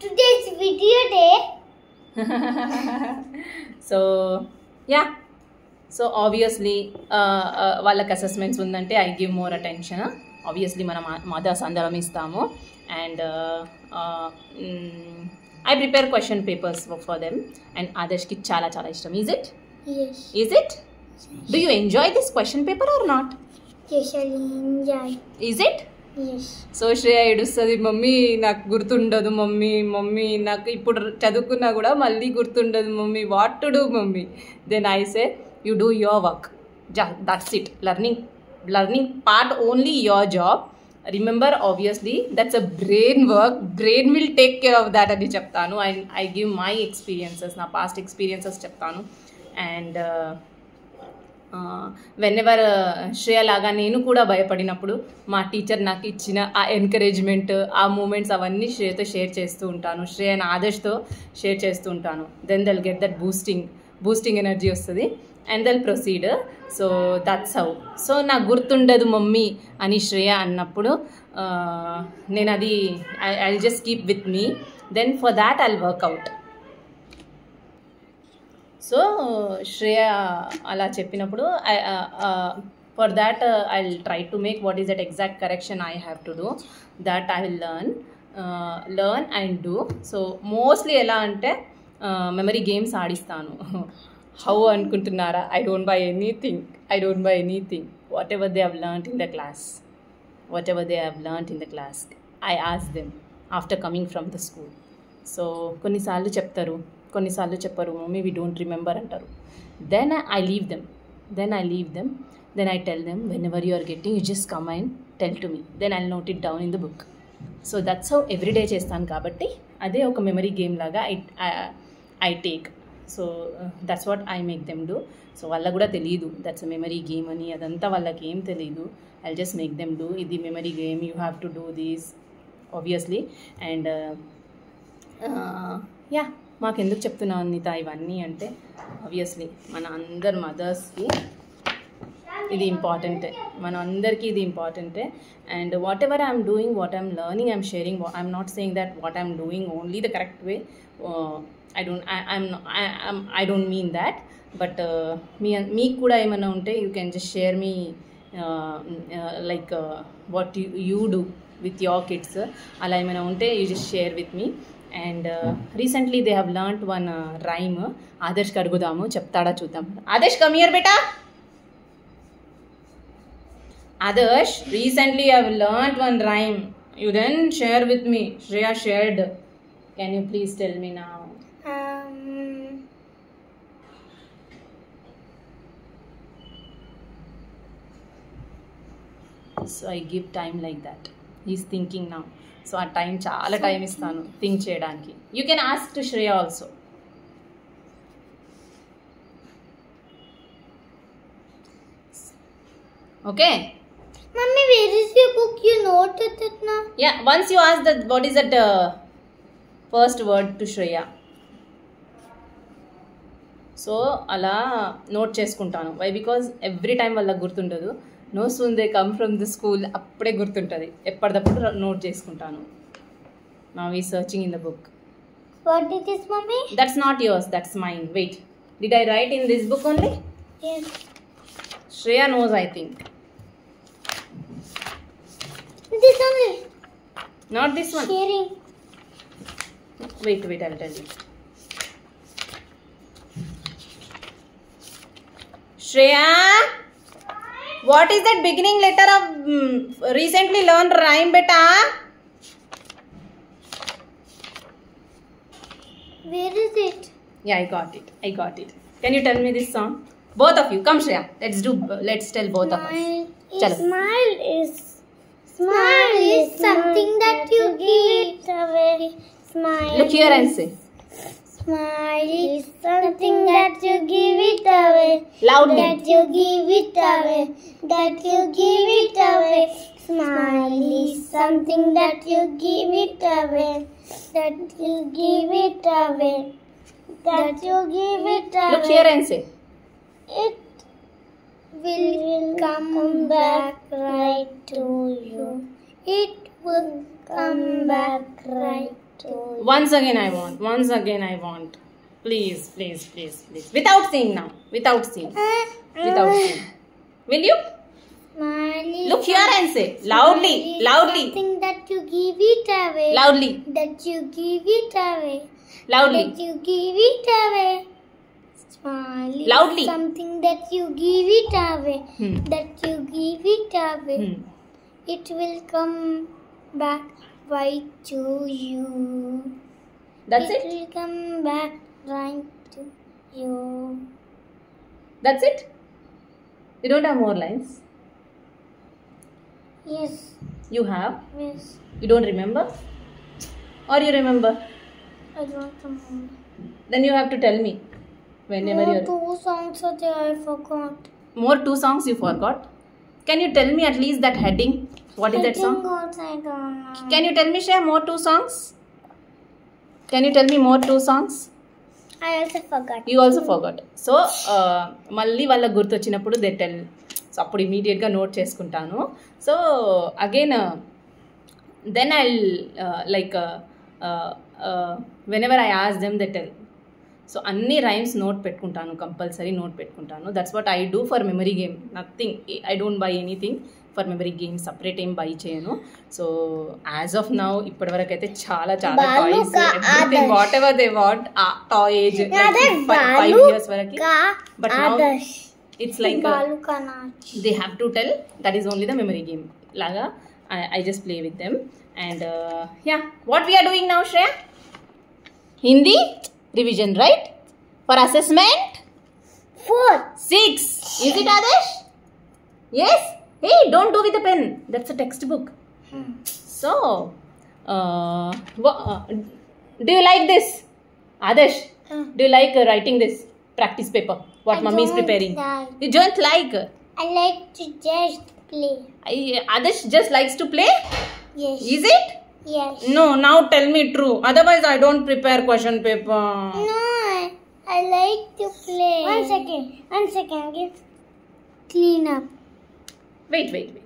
Today's video day. So yeah, so obviously వాళ్ళకి assessments ఉందంటే I give more attention. Obviously మన mothers అందరం ఇస్తాము. And I prepare question papers for them. And ఆదర్శ్కి చాలా చాలా ఇష్టం. Is it? Yes. Is it? Do you enjoy this question paper or not? Yes, I enjoy. Is it? Yes. So Shreya ఏడుస్తుంది, mummy నాకు గుర్తుండదు మమ్మీ, మమ్మీ నాకు ఇప్పుడు చదువుకున్నా కూడా మళ్ళీ గుర్తుండదు mummy, what to do mummy? Then I say you do your work, that's it. Learning part only your job. Remember obviously that's a brain work, brain will take care of that అని చెప్తాను. And I give my experiences, నా past experiences చెప్తాను. And whenever Shreya లాగా నేను కూడా భయపడినప్పుడు మా teacher నాకు ఇచ్చిన ఆ ఎంకరేజ్మెంట్, ఆ మూమెంట్స్ అవన్నీ శ్రేయతో షేర్ చేస్తూ ఉంటాను, శ్రేయ అండ్ ఆదర్శ్తో షేర్ చేస్తూ ఉంటాను. Then they'll get that boosting energy వస్తుంది and they'll proceed. So that's how. So నాకు గుర్తుండదు మమ్మీ అని శ్రేయ అన్నప్పుడు నేను అది I just keep with me. Then for that I'll work out. So Shreya అలా చెప్పినప్పుడు for that I will try to make what is that exact correction I have to do. That I will learn and do. So mostly ఎలా అంటే memory games ఆడిస్తాను. How అనుకుంటున్నారా? I don't buy anything. Whatever they have learned in the class I ask them after coming from the school. So కొన్నిసార్లు చెప్తారు, కొన్నిసార్లు చెప్పరు, mummy we don't remember అంటారు. Then I leave them. Then I tell them whenever you are getting you just come and tell to me. Then I note it down in the book. So that's how everyday చేస్తాను కాబట్టి అదే ఒక memory game లాగా I take. So that's what I make them do. So వాళ్ళకు కూడా తెలియదు that's a memory game అని, అదంతా వాళ్ళకి ఏం తెలియదు. I just make them do. ఇది memory game, you have to do these obviously. And yeah, మాకెందుకు చెప్తున్నాను అనిత ఇవన్నీ అంటే ఆబ్వియస్లీ మన అందరి మదర్స్కి ఇది ఇంపార్టెంటే, మన అందరికీ ఇది ఇంపార్టెంటే. And whatever I'm doing, what I'm learning, I'm sharing. I'm not saying that what I'm doing only the correct way. I don't mean that. But మీకు కూడా ఏమైనా ఉంటే you can just share me like what you do with your kids. అలా ఏమైనా ఉంటే you just share with me. And recently they have learned one rhyme. ఆదర్శ్కి అడుగుదాము, చెప్తాడా చూద్దాం. ఆదర్శ్ కమ్ హియర్ బేటా. Adarsh, recently I have learnt one rhyme. You then share with me. Shreya shared. Can you please tell me now? So I give time like that. He's thinking now. So ఆ time చాలా time ఇస్తాను think చేయడానికి. You can ask to Shreya also. Okay Mommy, where is your book? You noted it now? Yeah, once you ask that what is that first word to Shreya. So అలా note చేసుకుంటాను. Why? Because every time వాళ్ళకి గుర్తుండదు. No soon they come from the school అప్పుడే గుర్తుంటుంది. ఎప్పటికప్పుడు note చేసుకుంటాను. Now ఈ searching in the book. What is this, Mommy? That's not yours, that's mine. Wait, did I write in this book only? Yes. Shreya knows, I think. This only. Not this one. Sharing. Wait, I'll tell you. Shreya, what is that beginning letter of recently learned rhyme, beta? Where is it? Yeah, I got it. Can you tell me this song? Both of you, come Shreya. Let's tell both of us. Chalo. Smile is something that you give away. Smile. Look here and say. Smile is something that you give it away. Loudly. That you give it away. Smile is something that you give it away. Look here and say. It will come back right to you. It will come back right Once again I want. Once again I want. Please, please, please, please. Without seeing now. Without seeing. Without seeing. Will you? Smiley. Look here and say loudly. Loudly. Something that you give it away. Loudly. That you give it away. Loudly. That you give it away. Smiley. Loudly. Something that you give it away. That you give it away. It will come back right to you. That's It it? will come back right to you. That's it? You don't have more lines? Yes. You have? Yes. You don't remember? Or you remember? I don't remember. Then you have to tell me. Whenever More you're... 2 songs are there, I forgot. More 2 songs you forgot? Can you tell me at least that heading? What is that song? I don't know. Can you tell me, Shreya, more 2 songs? Can you tell me more 2 songs? I also forgot. You also forgot. So, మళ్ళీ వాళ్ళకి గుర్తొచ్చినప్పుడు they tell. So అప్పుడు ఇమీడియట్గా note చేసుకుంటాను. So again then I like whenever I ask them they tell. So అన్ని rhymes note పెట్టుకుంటాను, compulsory note పెట్టుకుంటాను. That's what I do for memory game. Nothing, I don't buy anything for memory game. Separate ఏం buy చేయను. So as of now ఇప్పటివరకు అయితే చాలా చాలా toys, everything whatever they want, toy age 5 years వరకు. But now it's like they have to tell. That is only the memory game లాగా. I just play with them. And yeah, what we're doing now, Shreya? Hindi revision, right? For assessment? 4. 6. Is it, Adesh? Yes? Hey, don't do with the pen. That's a textbook. So, do you like this? Adesh, do you like writing this practice paper? What mommy is preparing? You don't like? I like to just play. Adesh just likes to play? Yes. Is it? Yes. No, now tell me true. Otherwise, I don't prepare question paper. No, I like to play. One second. Give clean up. Wait.